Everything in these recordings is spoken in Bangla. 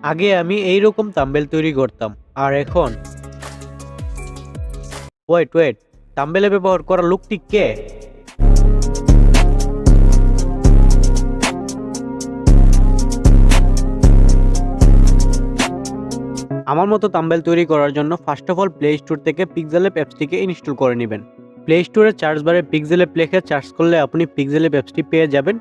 আগে আমি এইরকম থাম্বনেল তৈরি করতাম, আর এখন ওয়েট থাম্বনেলে ব্যবহার করা লোকটি কে? আমার মতো থাম্বনেল তৈরি করার জন্য first of all play store থেকে 𝙔𝙤𝙪𝙧 অ্যাপসটিকে ইনস্টল করে নেবেন। প্লে স্টোরে সার্চ বারে 𝙔𝙤𝙪𝙧 লিখে সার্চ করলে আপনি 𝙔𝙤𝙪𝙧 অ্যাপসটি পেয়ে যাবেন।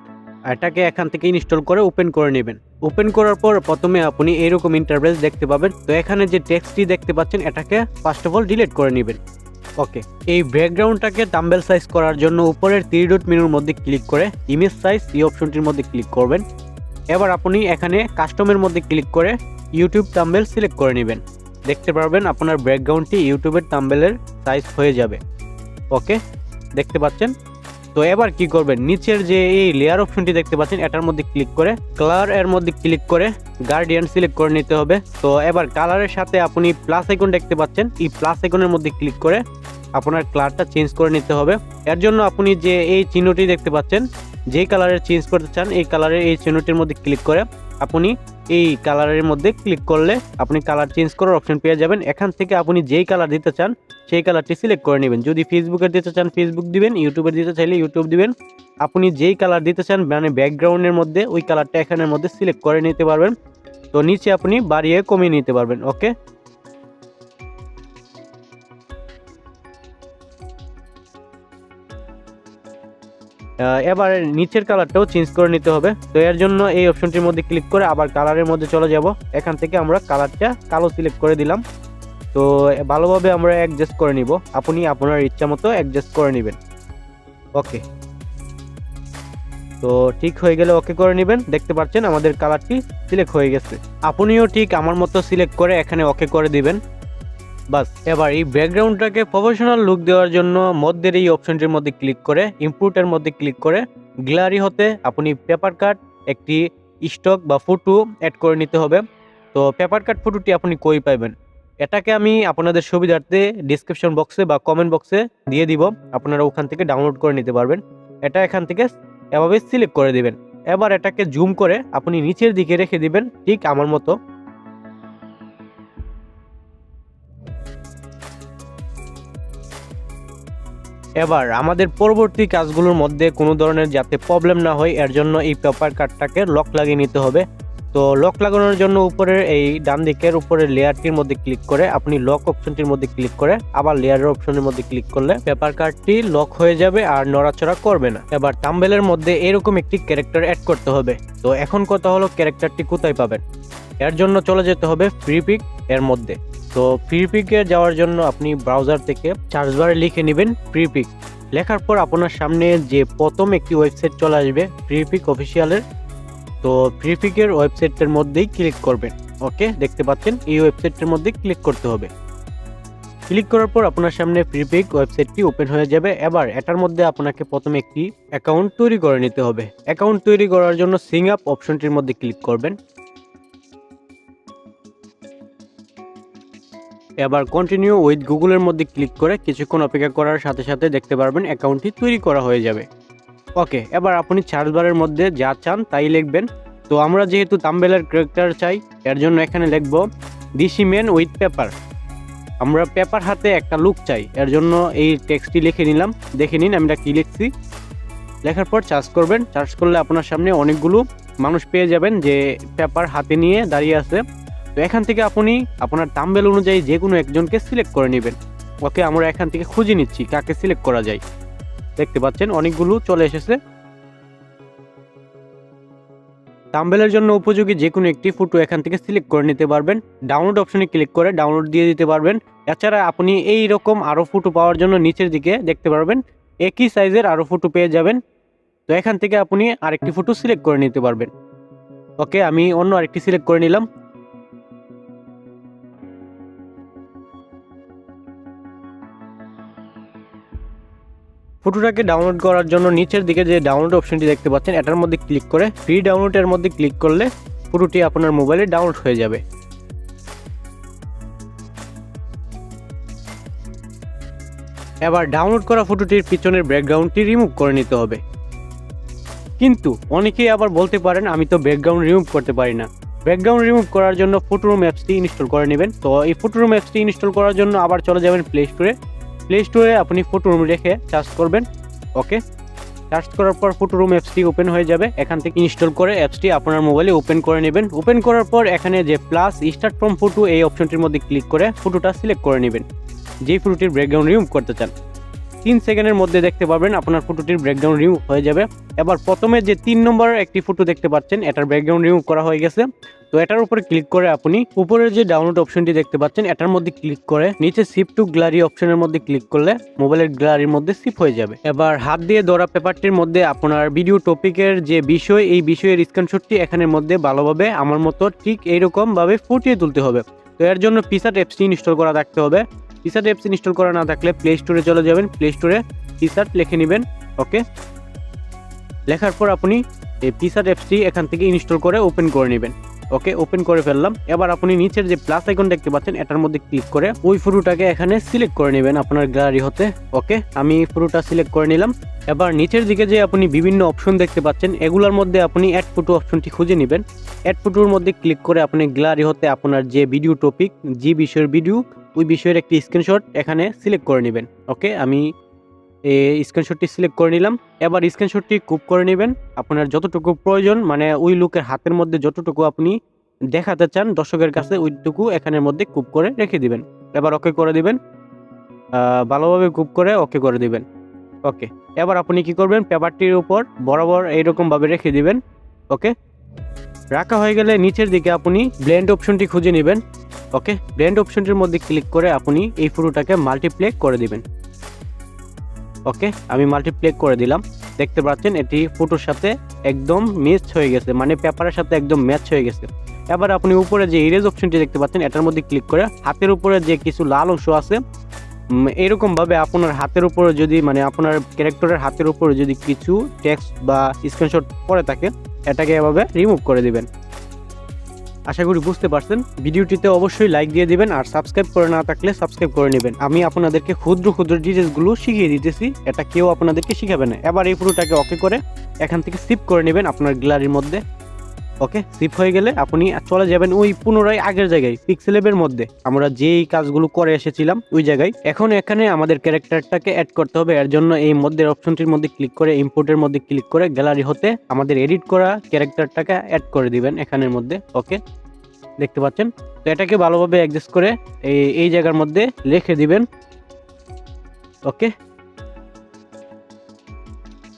এটাকে এখান থেকে ইনস্টল করে ওপেন করে নেবেন। ওপেন করার পর প্রথমে আপনি এইরকম ইন্টারফেস দেখতে পাবেন। তো এখানে যে টেক্সটটি দেখতে পাচ্ছেন এটাকে ফার্স্ট অফ অল ডিলিট করে নেবেন। ওকে, এই ব্যাকগ্রাউন্ডটাকে থাম্বনেল সাইজ করার জন্য উপরের 3 ডট মেনুর মধ্যে ক্লিক করে ইমেজ সাইজ এই অপশনটির মধ্যে ক্লিক করবেন। এবার আপনি এখানে কাস্টমের মধ্যে ক্লিক করে ইউটিউব থাম্বনেল সিলেক্ট করে নেবেন। দেখতে পারবেন আপনার ব্যাকগ্রাউন্ডটি ইউটিউবের থাম্বনেলের সাইজ হয়ে যাবে। ওকে, দেখতে পাচ্ছেন। তো এবার কি করবেন, নিচের যে এই লেয়ার অপশনটি দেখতে পাচ্ছেন এটার মধ্যে ক্লিক করে কালার এর মধ্যে ক্লিক করে গার্ডিয়ান সিলেক্ট করে নিতে হবে। তো এবার কালারের সাথে আপনি প্লাস আইকন দেখতে পাচ্ছেন, এই প্লাস আইকনের মধ্যে ক্লিক করে আপনার কালারটা চেঞ্জ করে নিতে হবে। এর জন্য আপনি যে এই চিহ্নটি দেখতে পাচ্ছেন, যেই কালারের চেঞ্জ করতে চান এই কালারের এই চিহ্নটির মধ্যে ক্লিক করে আপনি এই কালারের মধ্যে ক্লিক করলে আপনি কালার চেঞ্জ করার অপশন পেয়ে যাবেন। এখান থেকে আপনি যেই কালার দিতে চান সেই কালারটি সিলেক্ট করে নেবেন। যদি ফেসবুকের দিতে চান ফেসবুক দিবেন, ইউটিউবের দিতে চাইলে ইউটিউব দিবেন। আপনি যেই কালার দিতে চান মানে ব্যাকগ্রাউন্ডের মধ্যে ওই কালারটা এখানের মধ্যে সিলেক্ট করে নিতে পারবেন। তো নিচে আপনি বাড়িয়ে কমিয়ে নিতে পারবেন। ওকে, এবার নিচের কালারটাও চেঞ্জ করে নিতে হবে। তো এর জন্য এই অপশনটির মধ্যে ক্লিক করে আবার কালারের মধ্যে চলে যাব। এখান থেকে আমরা কালারটা কালো সিলেক্ট করে দিলাম। তো ভালোভাবে আমরা অ্যাডজাস্ট করে নিব, আপনি আপনার ইচ্ছা মতো অ্যাডজাস্ট করে নেবেন। ওকে, তো ঠিক হয়ে গেলে ওকে করে নেবেন। দেখতে পাচ্ছেন আমাদের কালারটি সিলেক্ট হয়ে গেছে। আপনিও ঠিক আমার মতো সিলেক্ট করে এখানে ওকে করে দিবেন। বাস, এবার এই ব্যাকগ্রাউন্ডটাকে প্রফেশনাল লুক দেওয়ার জন্য মধ্যের এই অপশনটির মধ্যে ক্লিক করে ইনপুটের মধ্যে ক্লিক করে গ্যালারি হতে আপনি পেপার কাট একটি স্টক বা ফটো অ্যাড করে নিতে হবে। তো পেপার কাট ফটোটি আপনি কই পাবেন, এটাকে আমি আপনাদের সুবিধার্থে ডিসক্রিপশন বক্সে বা কমেন্ট বক্সে দিয়ে দিব, আপনারা ওখান থেকে ডাউনলোড করে নিতে পারবেন। এটা এখান থেকে এভাবে সিলেক্ট করে দিবেন। এবার এটাকে জুম করে আপনি নিচের দিকে রেখে দিবেন ঠিক আমার মতো। এবার আমাদের পরবর্তী কাজগুলোর মধ্যে কোনো ধরনের যাতে প্রবলেম না হয় এর জন্য এই পেপার কাটটাকে লক লাগিয়ে নিতে হবে। তো লক লাগানোর জন্য উপরের এই ডান দিকের উপরের লেয়ারটির মধ্যে ক্লিক করে আপনি লক অপশনটির মধ্যে ক্লিক করে আবার লেয়ারের অপশনের মধ্যে ক্লিক করলে পেপার কাটটি লক হয়ে যাবে আর নড়াচড়া করবে না। এবার থাম্বনেলের মধ্যে এরকম একটি ক্যারেক্টার অ্যাড করতে হবে। তো এখন কথা হলো ক্যারেক্টারটি কোথায় পাবেন, এর জন্য চলে যেতে হবে ফ্রি পিক এর মধ্যে। তো ফ্রি পিকে যাওয়ার জন্য আপনি ব্রাউজার থেকে সার্চ বারে লিখে নেবেন ফ্রি পিক। লেখার পর আপনার সামনে যে প্রথম একটি ওয়েবসাইট চলে আসবে ফ্রি পিক অফিসিয়ালের। তো ফ্রি পিকের ওয়েবসাইটের মধ্যেই ক্লিক করবেন। ওকে, দেখতে পাচ্ছেন এই ওয়েবসাইটের মধ্যে ক্লিক করতে হবে। ক্লিক করার পর আপনার সামনে ফ্রি পিক ওয়েবসাইটটি ওপেন হয়ে যাবে। এবার এটার মধ্যে আপনাকে প্রথমে একটি অ্যাকাউন্ট তৈরি করে নিতে হবে। অ্যাকাউন্ট তৈরি করার জন্য সিং আপ অপশনটির মধ্যে ক্লিক করবেন। এবার কন্টিনিউ উইথ গুগলের মধ্যে ক্লিক করে কিছুক্ষণ অপেক্ষা করার সাথে সাথে দেখতে পারবেন অ্যাকাউন্টটি তৈরি করা হয়ে যাবে। ওকে, এবার আপনি সার্চ বারের মধ্যে যা চান তাই লিখবেন। তো আমরা যেহেতু থাম্বনেলের ক্যারেক্টার চাই এর জন্য এখানে লিখব দিস ম্যান উইথ পেপার। আমরা পেপার হাতে একটা লুক চাই, এর জন্য এই টেক্সটটি লিখে নিলাম। দেখে নিন আমি কি লিখছি। লেখার পর সার্চ করবেন। সার্চ করলে আপনার সামনে অনেকগুলো মানুষ পেয়ে যাবেন যে পেপার হাতে নিয়ে দাঁড়িয়ে আছে। তো এখান থেকে আপনি আপনার থাম্বনেল অনুযায়ী যে কোনো একজনকে সিলেক্ট করে নেবেন। ওকে, আমরা এখান থেকে খুঁজে নিচ্ছি কাকে সিলেক্ট করা যায়। দেখতে পাচ্ছেন অনেকগুলো চলে এসেছে। থাম্বনেলের জন্য উপযোগী যে কোনো একটি ফটো এখান থেকে সিলেক্ট করে নিতে পারবেন। ডাউনলোড অপশনে ক্লিক করে ডাউনলোড দিয়ে দিতে পারবেন। এছাড়া আপনি এই রকম আরও ফটো পাওয়ার জন্য নিচের দিকে দেখতে পারবেন একই সাইজের আরও ফটো পেয়ে যাবেন। তো এখান থেকে আপনি আরেকটি ফটো সিলেক্ট করে নিতে পারবেন। ওকে, আমি অন্য আরেকটি সিলেক্ট করে নিলাম। ফটোটাকে ডাউনলোড করার জন্য নিচের দিকে যে ডাউনলোড অপশনটি দেখতে পাচ্ছেন এটার মধ্যে ক্লিক করে ফ্রি ডাউনলোডের মধ্যে ক্লিক করলে ফটোটি আপনার মোবাইলে ডাউনলোড হয়ে যাবে। এবার ডাউনলোড করা ফটোটির পিছনের ব্যাকগ্রাউন্ডটি রিমুভ করে নিতে হবে। কিন্তু অনেকেই আবার বলতে পারেন আমি তো ব্যাকগ্রাউন্ড রিমুভ করতে পারি না। ব্যাকগ্রাউন্ড রিমুভ করার জন্য ফটোরুম অ্যাপসটি ইনস্টল করে নেবেন। তো এই ফটোরুম অ্যাপসটি ইনস্টল করার জন্য আবার চলে যাবেন প্লে স্টোরে আপনি ফটোরুম রেখে সার্চ করবেন। ওকে, সার্চ করার পর ফটোরুম অ্যাপসটি ওপেন হয়ে যাবে। এখান থেকে ইনস্টল করে অ্যাপসটি আপনার মোবাইলে ওপেন করে নেবেন। ওপেন করার পর এখানে যে প্লাস স্টার্ট ফ্রম ফটো এই অপশনটির মধ্যে ক্লিক করে ফটোটা সিলেক্ট করে নেবেন, যেই ফটোটির ব্যাকগ্রাউন্ড রিমুভ করতে চান। 3 সেকেন্ডের মধ্যে দেখতে পাবেন আপনার ফটোটির ব্যাকগ্রাউন্ড রিমুভ হয়ে যাবে। এবার প্রথমে যে 3 নম্বর একটি ফটো দেখতে পাচ্ছেন, এটার ব্যাকগ্রাউন্ড রিমুভ করা হয়ে গেছে। তো এটার উপরে ক্লিক করে আপনি উপরের যে ডাউনলোড অপশনটি দেখতে পাচ্ছেন, এটার মধ্যে ক্লিক করে নিচে শিফট টু গ্যালারি অপশনের মধ্যে ক্লিক করলে মোবাইলের গ্যালারির মধ্যে শিফট হয়ে যাবে। এবার হাত দিয়ে ধরা পেপারটির মধ্যে আপনার ভিডিও টপিকের যে বিষয়, এই বিষয়ের স্ক্রিনশটটি এখানের মধ্যে ভালোভাবে আমার মতো ঠিক এইরকম ভাবে ফুটিয়ে তুলতে হবে। তো এর জন্য পিকচার অ্যাপসটি ইনস্টল করা থাকতে হবে। পিকচার অ্যাপস ইনস্টল করা না থাকলে প্লে স্টোরে চলে যাবেন, প্লে স্টোরে পিকচার লিখে নেবেন। ওকে, লেখার পর আপনি এই পিকচার অ্যাপসটি এখান থেকে ইনস্টল করে ওপেন করে নেবেন। ওকে, ওপেন করে ফেললাম। এবার আপনি নিচের যে প্লাস আইকন দেখতে পাচ্ছেন, এটার মধ্যে ক্লিক করে ওই ফটোটাকে এখানে সিলেক্ট করে নেবেন আপনার গ্যালারি হতে। ওকে, আমি ফটোটা সিলেক্ট করে নিলাম। এবার নিচের দিকে যে আপনি বিভিন্ন অপশন দেখতে পাচ্ছেন, এগুলোর মধ্যে আপনি অ্যাড ফটো অপশনটি খুঁজে নেবেন। অ্যাড ফটোর মধ্যে ক্লিক করে আপনি গ্যালারি হতে আপনার যে ভিডিও টপিক, যে বিষয়ের ভিডিও, ওই বিষয়ের একটি স্ক্রিনশট এখানে সিলেক্ট করে নেবেন। ওকে, আমি এই স্ক্রিনশটটি সিলেক্ট করে নিলাম। এবার স্ক্রিনশটটি কুপ করে নেবেন আপনার যতটুকু প্রয়োজন, মানে ওই লোকের হাতের মধ্যে যতটুকু আপনি দেখাতে চান দর্শকের কাছে, ওইটুকু এখানের মধ্যে কুপ করে রেখে দিবেন। এবার ওকে করে দিবেন, ভালোভাবে কুপ করে ওকে করে দিবেন। ওকে, এবার আপনি কি করবেন, পেপারটির উপর বরাবর এইরকমভাবে রেখে দিবেন। ওকে, রাখা হয়ে গেলে নিচের দিকে আপনি ব্লেন্ড অপশনটি খুঁজে নেবেন। ওকে, ব্লেন্ড অপশনটির মধ্যে ক্লিক করে আপনি এই ফটোটাকে মাল্টিপ্লে করে দিবেন। ওকে, আমি মাল্টিপ্লে করে দিলাম। দেখতে পাচ্ছেন এটি ফটোর সাথে একদম ম্যাচ হয়ে গেছে, মানে পেপারের সাথে একদম ম্যাচ হয়ে গেছে। এবার আপনি উপরে যে ইরেজ অপশনটি দেখতে পাচ্ছেন, এটার মধ্যে ক্লিক করে হাতের উপরে যে কিছু লাল অংশ আছে, এরকম ভাবে আপনার হাতের উপরে যদি, মানে আপনার ক্যারেক্টারের হাতের উপরে যদি কিছু টেক্সট বা স্ক্রিনশট পড়ে থাকে, এটাকে এভাবে রিমুভ করে দিবেন। আশা করি বুঝতে পারছেন। ভিডিওটিতে অবশ্যই লাইক দিয়ে দিবেন, আর সাবস্ক্রাইব করে না থাকলে সাবস্ক্রাইব করে নেবেন। আমি আপনাদেরকে ক্ষুদ্র ক্ষুদ্র ডিটেলসগুলো শিখিয়ে দিতেছি, এটা কেউ আপনাদেরকে শিখাবে না। এবার এই পুরোটাকে ওকে করে এখান থেকে সিপ করে নেবেন আপনার গ্যালারির মধ্যে। ওকে, সিপ হয়ে গেলে আপনি চলে যাবেন ওই পুনরায় আগের জায়গায়, পিক্সেল ল্যাবের মধ্যে আমরা যেই কাজগুলো করে এসেছিলাম ওই জায়গায়। এখন এখানে আমাদের ক্যারেক্টারটাকে অ্যাড করতে হবে। এর জন্য এই মধ্যের অপশনটির মধ্যে ক্লিক করে ইম্পোর্টের মধ্যে ক্লিক করে গ্যালারি হতে আমাদের এডিট করা ক্যারেক্টারটাকে অ্যাড করে দিবেন এখানের মধ্যে। ওকে, দেখতে পাচ্ছেন। তো এটাকে ভালোভাবে অ্যাডজাস্ট করে এই জায়গার মধ্যে রেখে দিবেন। ওকে,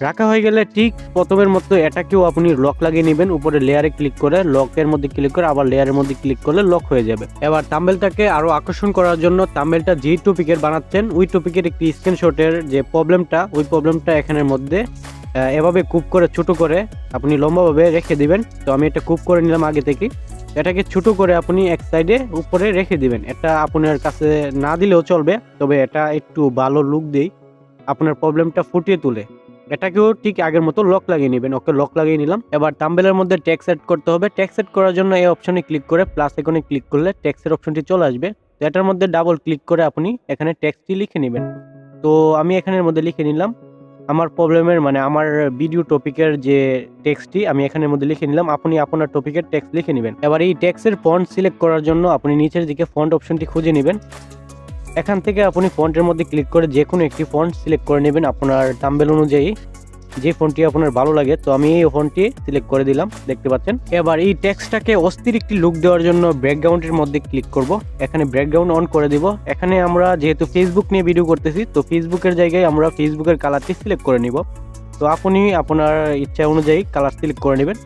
রাখা হয়ে গেলে ঠিক প্রথমের মতো এটাকেও আপনি লক লাগিয়ে নেবেন। উপরে লেয়ারে ক্লিক করে লকের মধ্যে ক্লিক করে আবার লেয়ারের মধ্যে ক্লিক করলে লক হয়ে যাবে। এবার থাম্বনেলটাকে আরো আকর্ষণ করার জন্য থাম্বনেলটা যে টপিকের বানাচ্ছেন ওই টপিকের একটি স্ক্রিনশটের যে প্রবলেমটা, ওই প্রবলেমটা এখানের মধ্যে এভাবে কুপ করে ছোট করে আপনি লম্বাভাবে রেখে দিবেন। তো আমি এটা কুপ করে নিলাম আগে থেকে। এটাকে ছোট করে আপনি এক সাইডে উপরে রেখে দিবেন। এটা আপনার কাছে না দিলেও চলবে, তবে এটা একটু ভালো লুক দেই, আপনার প্রবলেমটা ফুটিয়ে তুলে। এটাকেও ঠিক আগের মতো লক লাগিয়ে নেবেন। ওকে, লক লাগিয়ে নিলাম। এবার থাম্বনেলের মধ্যে টেক্সট সেট করতে হবে। টেক্সট সেট করার জন্য এই অপশনে ক্লিক করে প্লাস আইকনে ক্লিক করলে টেক্সটের অপশনটি চলে আসবে। তো এটার মধ্যে ডাবল ক্লিক করে আপনি এখানে টেক্সটটি লিখে নেবেন। তো আমি এখানের মধ্যে লিখে নিলাম আমার প্রবলেমের, মানে আমার ভিডিও টপিকের যে টেক্সটটি আমি এখানের মধ্যে লিখে নিলাম। আপনি আপনার টপিকের টেক্সট লিখে নেবেন। এবার এই টেক্সটের ফন্ট সিলেক্ট করার জন্য আপনি নিচের দিকে ফন্ট অপশনটি খুঁজে নেবেন। এখান থেকে আপনি ফন্টের মধ্যে ক্লিক করে যে কোনো একটি ফন্ট সিলেক্ট করে নেবেন আপনার থাম্বনেল অনুযায়ী, যে ফন্টটি আপনার ভালো লাগে। তো আমি এই ফন্টটি সিলেক্ট করে দিলাম, দেখতে পাচ্ছেন। এবার এই টেক্সটটাকে অস্থির একটি লুক দেওয়ার জন্য ব্যাকগ্রাউন্ডের মধ্যে ক্লিক করব। এখানে ব্যাকগ্রাউন্ড অন করে দিব। এখানে আমরা যেহেতু ফেসবুক নিয়ে ভিডিও করতেছি, তো ফেসবুকের জায়গায় আমরা ফেসবুকের কালারটি সিলেক্ট করে নিব। তো আপনি আপনার ইচ্ছা অনুযায়ী কালার সিলেক্ট করে নেবেন।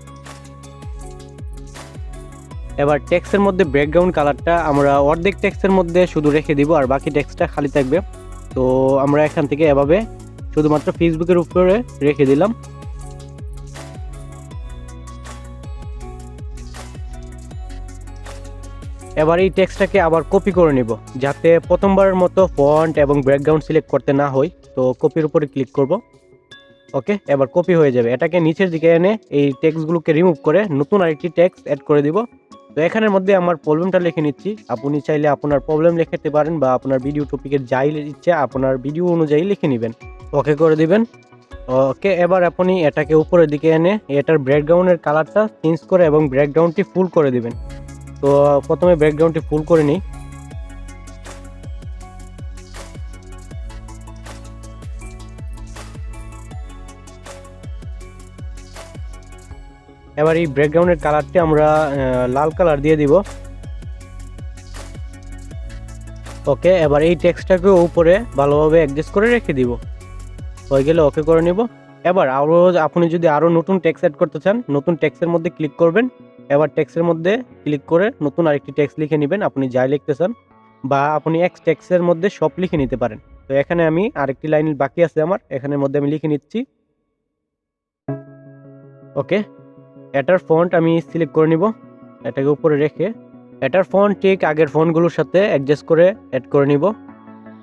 এবার টেক্সটের মধ্যে ব্যাকগ্রাউন্ড কালারটা আমরা অর্ধেক টেক্সটের মধ্যে শুধু রেখে দিব, আর বাকি টেক্সটটা খালি থাকবে। তো আমরা এখান থেকে এভাবে শুধুমাত্র ফেসবুকের উপরে রেখে দিলাম। এবার এই টেক্সটটাকে আবার কপি করে নিব, যাতে প্রথমবারের মতো ফন্ট এবং ব্যাকগ্রাউন্ড সিলেক্ট করতে না হয়। তো কপির উপরে ক্লিক করব। ওকে, এবার কপি হয়ে যাবে। এটাকে নিচের দিকে এনে এই টেক্সটগুলোকে রিমুভ করে নতুন আরেকটি টেক্সট অ্যাড করে দিব। তো এখানের মধ্যে আমার প্রবলেমটা লিখে নিচ্ছি। আপনি চাইলে আপনার প্রবলেম লিখতে পারেন, বা আপনার ভিডিও টপিকের যাই ইচ্ছে আপনার ভিডিও অনুযায়ী লিখে নেবেন। ওকে করে দিবেন। ওকে, এবার আপনি এটাকে উপরের দিকে এনে এটার ব্যাকগ্রাউন্ডের কালারটা চেঞ্জ করে এবং ব্যাকগ্রাউন্ডটি ফুল করে দিবেন। তো প্রথমে ব্যাকগ্রাউন্ডটি ফুল করে নিই। এবার এই ব্যাকগ্রাউন্ডের কালারটি আমরা লাল কালার দিয়ে দিব। ওকে, এবার এই টেক্সটটাকে উপরে ভালোভাবে অ্যাডজাস্ট করে রেখে দিব। হয়ে গেলে ওকে করে নিব। এবার আরও আপনি যদি আরও নতুন টেক্সট অ্যাড করতে চান, নতুন টেক্সটের মধ্যে ক্লিক করবেন। এবার টেক্সটের মধ্যে ক্লিক করে নতুন আরেকটি টেক্সট লিখে নেবেন আপনি যাই লিখতে চান, বা আপনি এক্স টেক্সটের মধ্যে সব লিখে নিতে পারেন। তো এখানে আমি আরেকটি লাইন বাকি আছে আমার, এখানের মধ্যে আমি লিখে নিচ্ছি। ওকে, এটার ফন্ট আমি সিলেক্ট করে নিব, এটাকে উপরে রেখে এটার ফন্ট ঠিক আগের ফন্টগুলোর সাথে অ্যাডজাস্ট করে অ্যাড করে নিব।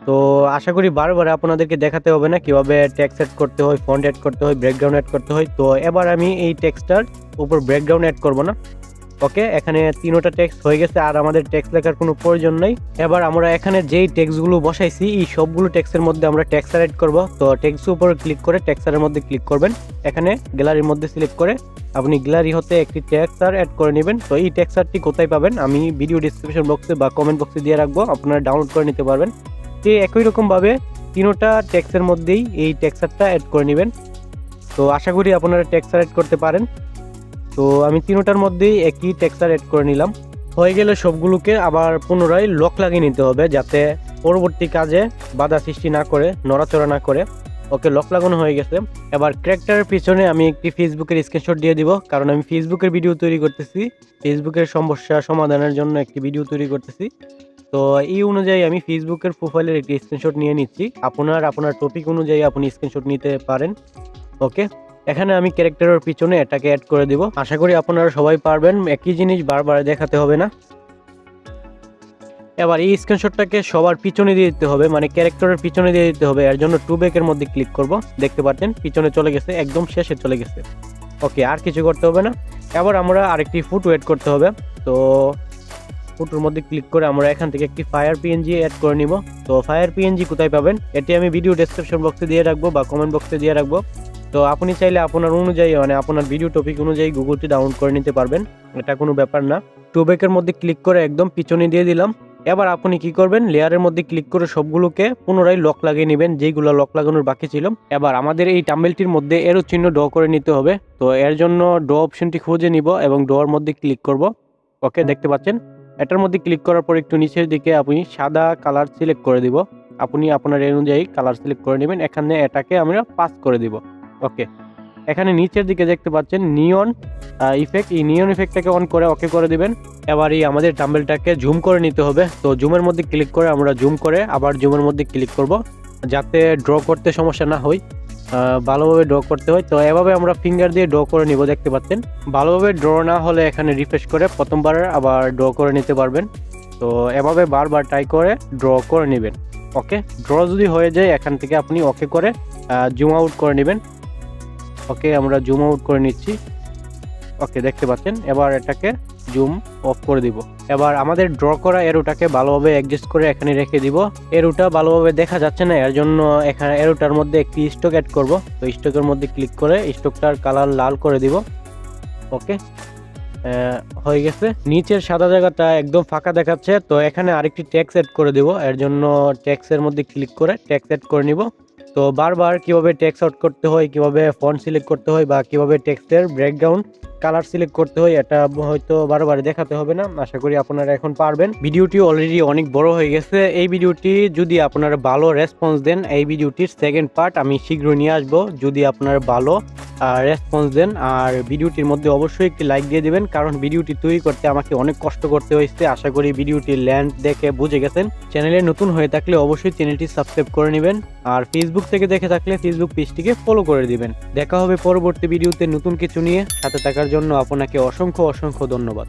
তো আশা করি বারবার আপনাদেরকে দেখাতে হবে না কিভাবে টেক্সট অ্যাড করতে হয়, ফন্ট অ্যাড করতে হয়, ব্যাকগ্রাউন্ড অ্যাড করতে হয়। তো এবার আমি এই টেক্সটটার উপর ব্যাকগ্রাউন্ড অ্যাড করব না। ওকে, এখানে তিনোটা টেক্সট হয়ে গেছে, আর আমাদের টেক্সট লেখার কোনো প্রয়োজন নেই। এবার আমরা এখানে যেই টেক্সটগুলো বসাইছি এই সবগুলো টেক্সটের মধ্যে আমরা টেক্সচার অ্যাড করব। তো টেক্সটের উপর ক্লিক করে টেক্সচারের মধ্যে ক্লিক করবেন। এখানে গ্যালারির মধ্যে সিলেক্ট করে আপনি গ্যালারি হতে একটি টেক্সচার অ্যাড করে নেবেন। তো এই টেক্সচারটি কোথায় পাবেন আমি ভিডিও ডিসক্রিপশন বক্সে বা কমেন্ট বক্সে দিয়ে রাখবো, আপনারা ডাউনলোড করে নিতে পারবেন। তো একই রকমভাবে তিনোটা টেক্সটের মধ্যেই এই টেক্সচারটা অ্যাড করে নেবেন। তো আশা করি আপনারা টেক্সচার অ্যাড করতে পারেন। তো আমি তিনোটার মধ্যেই একই টেক্সচার অ্যাড করে নিলাম। হয়ে গেলে সবগুলোকে আবার পুনরায় লক লাগিয়ে নিতে হবে যাতে পরবর্তী কাজে বাধা সৃষ্টি না করে, নড়াচড়া না করে। ওকে, লক লাগানো হয়ে গেছে। এবার ক্যারেক্টারের পিছনে আমি একটি ফেসবুকের স্ক্রিনশট দিয়ে দিব, কারণ আমি ফেসবুকের ভিডিও তৈরি করতেছি, ফেসবুকের সমস্যা সমাধানের জন্য একটি ভিডিও তৈরি করতেছি। তো এই অনুযায়ী আমি ফেসবুকের প্রোফাইলের একটি স্ক্রিনশট নিয়ে নিচ্ছি। আপনার টপিক অনুযায়ী আপনি স্ক্রিনশট নিতে পারেন। ওকে, এখানে আমি ক্যারেক্টারের পিছনে এটাকে অ্যাড করে দিব। আশা করি আপনারা সবাই পারবেন, একই জিনিস বারবার দেখাতে হবে না। এবার এই স্ক্রিনশটটাকে সবার পিছনে দিয়ে দিতে হবে, মানে ক্যারেক্টারের পিছনে দিয়ে দিতে হবে। এর জন্য টু ব্যাকের মধ্যে ক্লিক করব, দেখতে পাচ্ছেন পিছনে চলে গেছে, একদম শেষে চলে গেছে। ওকে, আর কিছু করতে হবে না। এবার আমরা আরেকটি ফুট অ্যাড করতে হবে। তো ফুটোর মধ্যে ক্লিক করে আমরা এখান থেকে একটি ফায়ার পিএনজি অ্যাড করে নিব। তো ফায়ার পিএনজি কোথায় পাবেন এটি আমি ভিডিও ডেসক্রিপশন বক্সে দিয়ে রাখবো বা কমেন্ট বক্সে দিয়ে রাখবো। তো আপনি চাইলে আপনার অনুযায়ী, মানে আপনার ভিডিও টপিক অনুযায়ী গুগলটি ডাউনলোড করে নিতে পারবেন, এটা কোনো ব্যাপার না। টু ব্যাকের মধ্যে ক্লিক করে একদম পিছনে দিয়ে দিলাম। এবার আপনি কি করবেন, লেয়ারের মধ্যে ক্লিক করে সবগুলোকে পুনরায় লক লাগিয়ে নেবেন যেগুলো লক লাগানোর বাকি ছিল। এবার আমাদের এই থাম্বনেলটির মধ্যে এরো চিহ্ন ড্র করে নিতে হবে। তো এর জন্য ড্র অপশনটি খুঁজে নিব এবং ড্রর মধ্যে ক্লিক করব। ওকে, দেখতে পাচ্ছেন এটার মধ্যে ক্লিক করার পর একটু নিচের দিকে আপনি সাদা কালার সিলেক্ট করে দিব। আপনি আপনার অনুযায়ী কালার সিলেক্ট করে নেবেন। এখানে এটাকে আমরা পাস করে দিব। ওকে, এখানে নিচের দিকে দেখতে পাচ্ছেন নিয়ন ইফেক্ট, এই নিয়ন ইফেক্টটাকে অন করে ওকে করে দিবেন। এবার এই আমাদের থাম্বনেলটাকে জুম করে নিতে হবে। তো জুমের মধ্যে ক্লিক করে আমরা জুম করে আবার জুমের মধ্যে ক্লিক করব, যাতে ড্র করতে সমস্যা না হয়, ভালোভাবে ড্র করতে হয়। তো এভাবে আমরা ফিঙ্গার দিয়ে ড্র করে নিব, দেখতে পাচ্ছেন। ভালোভাবে ড্র না হলে এখানে রিফ্রেশ করে প্রথমবার আবার ড্র করে নিতে পারবেন। তো এভাবে বারবার ট্রাই করে ড্র করে নেবেন। ওকে, ড্র যদি হয়ে যায় এখান থেকে আপনি ওকে করে জুম আউট করে নেবেন। ওকে, আমরা জুম আউট করে নিচ্ছি। ওকে, দেখতে পাচ্ছেন। এবার এটাকে জুম অফ করে দিব। এবার আমাদের ড্র করা এরোটাকে ভালোভাবে অ্যাডজাস্ট করে এখানে রেখে দিব। এরোটা ভালোভাবে দেখা যাচ্ছে না, এর জন্য এখানে এরোটার মধ্যে একটি স্টক অ্যাড করব। তো স্টকের মধ্যে ক্লিক করে স্টকটার কালার লাল করে দিব। ওকে, হয়ে গেছে। নিচের সাদা জায়গাটা একদম ফাঁকা দেখাচ্ছে। তো এখানে আরেকটি টেক্সট অ্যাড করে দিব। এর জন্য টেক্সটের মধ্যে ক্লিক করে টেক্সট অ্যাড করে নিব। তো বারবার কিভাবে টেক্সট আউট করতে হয়, কিভাবে ফন্ট সিলেক্ট করতে হয়, বা কিভাবে টেক্সটের ব্যাকগ্রাউন্ড কালার সিলেক্ট করতে হয়, এটা হয়তো বারবার দেখাতে হবে না। আশা করি আপনারা এখন পারবেন। ভিডিওটি অলরেডি অনেক বড় হয়ে গেছে। এই ভিডিওটি যদি আপনারা ভালো রেসপন্স দেন, এই ভিডিওটির সেকেন্ড পার্ট আমি শীঘ্রই নিয়ে আসবো, যদি আপনারা ভালো রেসপন্স দেন। আর ভিডিওটির মধ্যে অবশ্যই একটি লাইক দিয়ে দিবেন, কারণ ভিডিওটি তৈরি করতে আমাকে অনেক কষ্ট করতে হয়েছে। আশা করি ভিডিওটির লেন্থ দেখে বুঝে গেছেন। চ্যানেলে নতুন হয়ে থাকলে অবশ্যই চ্যানেলটি সাবস্ক্রাইব করে নেবেন, আর ফেসবুক থেকে দেখে থাকলে ফেসবুক পেজটিকে ফলো করে দিবেন। দেখা হবে পরবর্তী ভিডিওতে নতুন কিছু নিয়ে। সাথে থাকার জন্য আপনাকে অসংখ্য ধন্যবাদ।